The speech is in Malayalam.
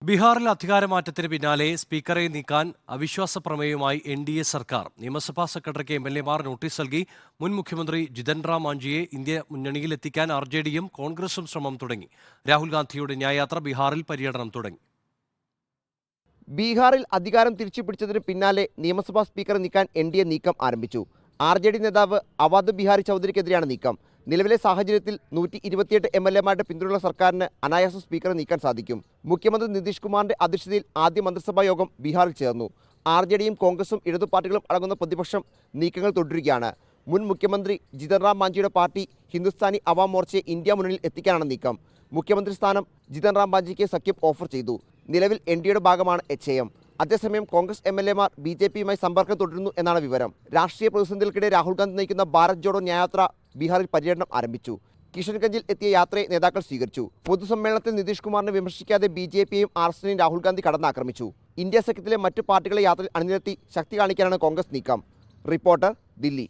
ബീഹാറിൽ അധികാരമാറ്റത്തിന് പിന്നാലെ സ്പീക്കറെ നീക്കാൻ അവിശ്വാസ പ്രമേയവുമായി NDA സർക്കാർ. നിയമസഭാ സെക്രട്ടറിക്ക് MLA മാർ നോട്ടീസ് നൽകി. മുൻ മുഖ്യമന്ത്രി ജിതൻ റാം മാഞ്ചിയെ ഇന്ത്യ മുന്നണിയിലെത്തിക്കാൻ RJDയും കോൺഗ്രസും ശ്രമം തുടങ്ങി. രാഹുൽ ഗാന്ധിയുടെ ന്യായയാത്ര ബീഹാറിൽ പര്യടനം തുടങ്ങി. ബീഹാറിൽ അധികാരം തിരിച്ചുപിടിച്ചതിന് പിന്നാലെ നിയമസഭാ സ്പീക്കറെ നീക്കാൻ NDA നീക്കം ആരംഭിച്ചു. RJD നേതാവ് അവാദ് ബിഹാരി ചൗധരിക്കെതിരെയാണ് നീക്കം. നിലവിലെ സാഹചര്യത്തിൽ 128 MLA മാരുടെ പിന്തുണയുള്ള സർക്കാരിന് അനായാസം സ്പീക്കറെ നീക്കാൻ സാധിക്കും. മുഖ്യമന്ത്രി നിതീഷ് കുമാറിന്റെ അധ്യക്ഷതയിൽ ആദ്യ മന്ത്രിസഭാ യോഗം ബീഹാറിൽ ചേർന്നു. RJDയും കോൺഗ്രസും ഇടതു പാർട്ടികളും അടങ്ങുന്ന പ്രതിപക്ഷം നീക്കങ്ങൾ തുടരുകയാണ്. മുൻ മുഖ്യമന്ത്രി ജിതൻ റാം മാഞ്ചിയുടെ പാർട്ടി ഹിന്ദുസ്ഥാനി അവാം മോർച്ചയെ ഇന്ത്യ മുന്നണിയിൽ എത്തിക്കാനാണ് നീക്കം. മുഖ്യമന്ത്രി സ്ഥാനം ജിതൻ റാം മാഞ്ചിക്ക് സഖ്യം ഓഫർ ചെയ്തു. നിലവിൽ NDAയുടെ ഭാഗമാണ് HAM. അതേസമയം കോൺഗ്രസ് MLA മാർ BJPയുമായി സമ്പർക്കം തുടരുന്നു എന്നാണ് വിവരം. രാഷ്ട്രീയ പ്രതിസന്ധികൾക്കിടെ രാഹുൽ ഗാന്ധി നയിക്കുന്ന ഭാരത് ജോഡോ ന്യായയാത്ര ബീഹാറിൽ പര്യടനം ആരംഭിച്ചു. കിഷൻഗഞ്ചിൽ എത്തിയ യാത്രയെ നേതാക്കൾ സ്വീകരിച്ചു. പൊതുസമ്മേളനത്തിൽ നിതീഷ് കുമാറിനെ വിമർശിക്കാതെ BJPയെയും RSSനെയും രാഹുൽ ഗാന്ധി കടന്നാക്രമിച്ചു. ഇന്ത്യ സഖ്യത്തിലെ മറ്റു പാർട്ടികളെ യാത്രയിൽ അണിനിരത്തി ശക്തി കാണിക്കാനാണ് കോൺഗ്രസ് നീക്കം. റിപ്പോർട്ടർ, ദില്ലി.